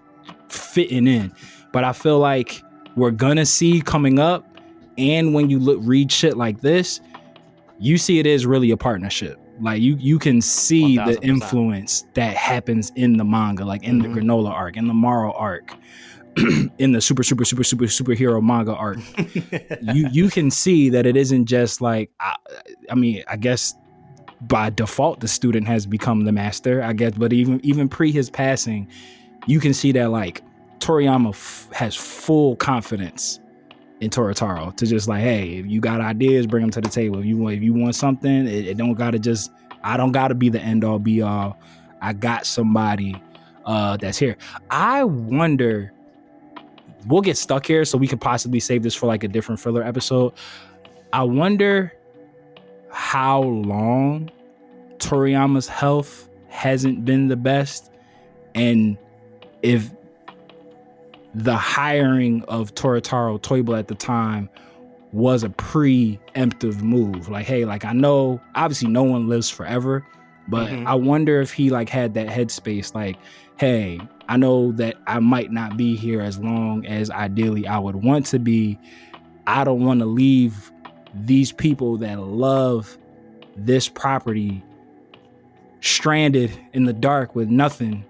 fitting in. But I feel like we're gonna see coming up, and when you read shit like this, you see it is really a partnership. Like you can see 1000%. The influence that happens in the manga, like in the Granola arc, in the Maro arc, in the superhero manga arc. you can see that it isn't just like I mean, I guess by default the student has become the master, I guess, but even pre his passing, you can see that like Toriyama has full confidence in Toyataro to just like, hey, if you got ideas, bring them to the table. If you want something, it don't gotta just, I don't gotta be the end all be all. I got somebody that's here. I wonder, we'll get stuck here, so we could possibly save this for like a different filler episode. I wonder how long Toriyama's health hasn't been the best, and if the hiring of Toyble at the time was a preemptive move. Like, hey, like I know obviously no one lives forever, but I wonder if he like had that headspace like, hey, I know that I might not be here as long as ideally I would want to be. I don't want to leave these people that love this property stranded in the dark with nothing.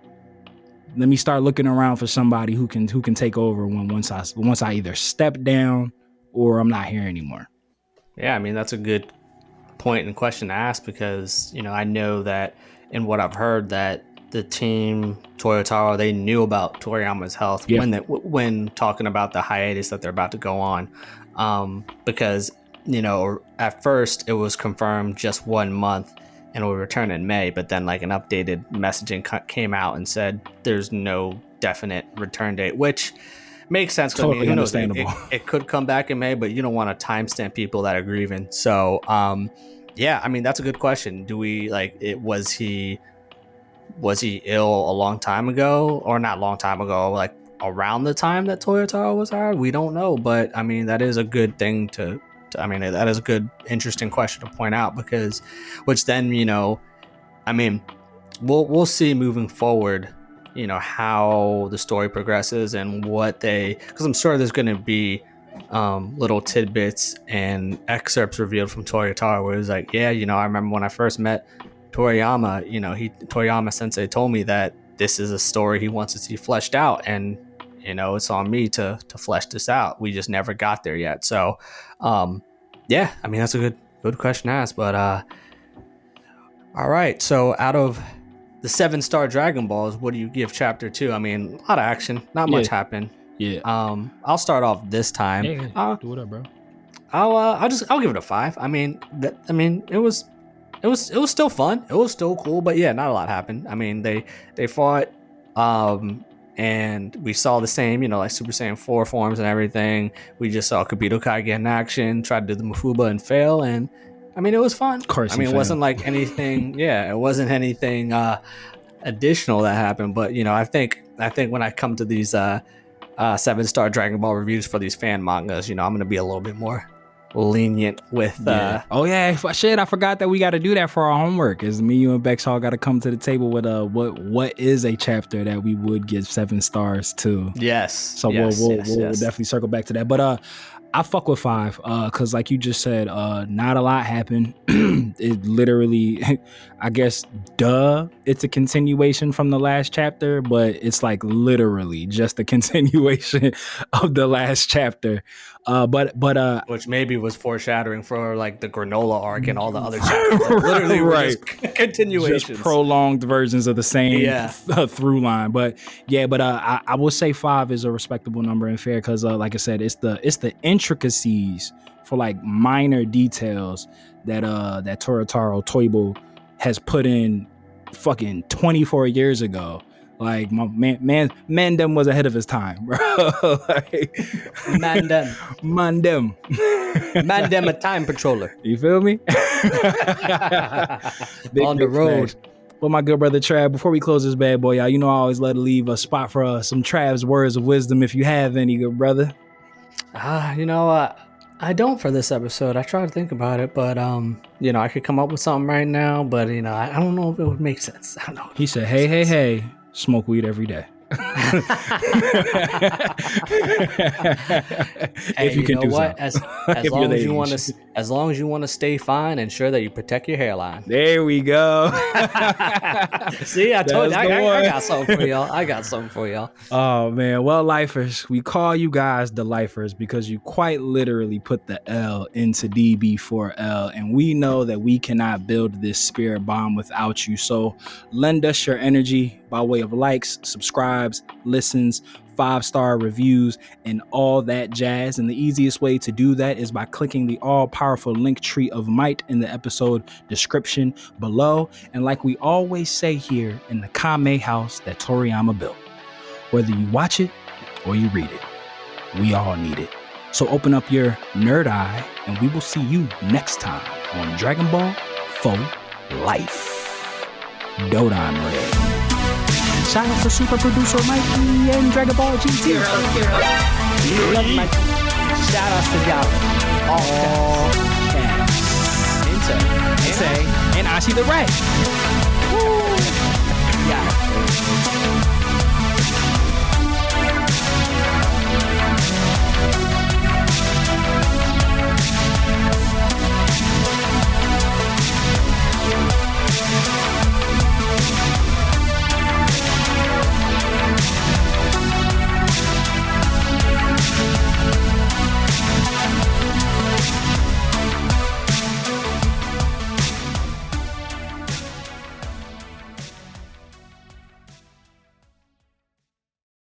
Let me start looking around for somebody who can take over once I either step down or I'm not here anymore. Yeah, I mean, that's a good point and question to ask, because, you know, I know that in what I've heard that the team Toyataro, they knew about Toriyama's health when talking about the hiatus that they're about to go on, because, you know, at first it was confirmed just 1 month and will return in May, but then like an updated messaging came out and said there's no definite return date, which makes sense. Totally, I mean, who knows? understandable. It could come back in May, but you don't want to timestamp people that are grieving. So, yeah, I mean, that's a good question. Do we like it? Was he ill a long time ago, or not long time ago, like around the time that Toyotaro was hired? We don't know, but I mean, that is a good thing I mean, that is a good, interesting question to point out, because, which then, you know, I mean, we'll see moving forward, you know, how the story progresses and because I'm sure there's going to be little tidbits and excerpts revealed from Toyotaro where it's like, yeah, you know, I remember when I first met Toriyama, you know, Toriyama sensei told me that this is a story he wants to see fleshed out, and you know, it's on me to flesh this out. We just never got there yet. So, yeah, I mean, that's a good question to ask. But all right. So, out of the 7-star Dragon Balls, what do you give Chapter 2? I mean, a lot of action, not much happened. Yeah. I'll start off this time. Yeah, do it up, bro. I'll give it a 5. I mean, it was still fun. It was still cool, but yeah, not a lot happened. I mean, they fought. And we saw the same, you know, like Super Saiyan 4 forms and everything. We just saw Kabuto Kai get in action, tried to do the Mafuba and fail. And I mean, it was fun. Of course, I mean, it wasn't like anything. Yeah, it wasn't anything additional that happened. But, you know, I think when I come to these 7-star Dragon Ball reviews for these fan mangas, you know, I'm going to be a little bit more lenient with oh yeah, shit, I forgot that we got to do that for our homework. Is me, you, and Bex all got to come to the table with what is a chapter that we would give 7 stars to. Yes. So we'll definitely circle back to that. But I fuck with 5 because like you just said, not a lot happened. It literally, I guess, it's a continuation from the last chapter, but it's like literally just a continuation of the last chapter. But which maybe was foreshadowing for like the granola arc and all the other chapters. Like, literally, right? Continuations, just prolonged versions of the same through line. But yeah, I will say 5 is a respectable number and fair because, like I said, it's the intricacies for like minor details that Toyble has put in fucking 24 years ago. Like my Mandem was ahead of his time, bro. Like, Mandem, a time patroller. You feel me? On the road. Smash. Well, my good brother Trav, before we close this bad boy, y'all, you know I always let to leave a spot for some Trav's words of wisdom if you have any, good brother. You know, I don't for this episode. I try to think about it, but you know, I could come up with something right now, but you know, I don't know if it would make sense. I don't know. He said, "Hey, smoke weed every day." If you can do what? As long as you want to stay fine, ensure that you protect your hairline. There we go. See, I told you, I got something for y'all. Oh man, well, lifers, we call you guys the lifers because you quite literally put the L into DB4L, and we know that we cannot build this spirit bomb without you. So lend us your energy. by way of likes, subscribes, listens, 5-star reviews, and all that jazz. And the easiest way to do that is by clicking the all-powerful link tree of might in the episode description below. And like we always say here in the Kame house that Toriyama built, whether you watch it or you read it, we all need it. So open up your nerd eye, and we will see you next time on Dragon Ball for Life. Dodon Red. Shout out to super producer Mikey and Dragon Ball GT. Love my shout outs to y'all. All caps. Insane. And I see the red. Yeah.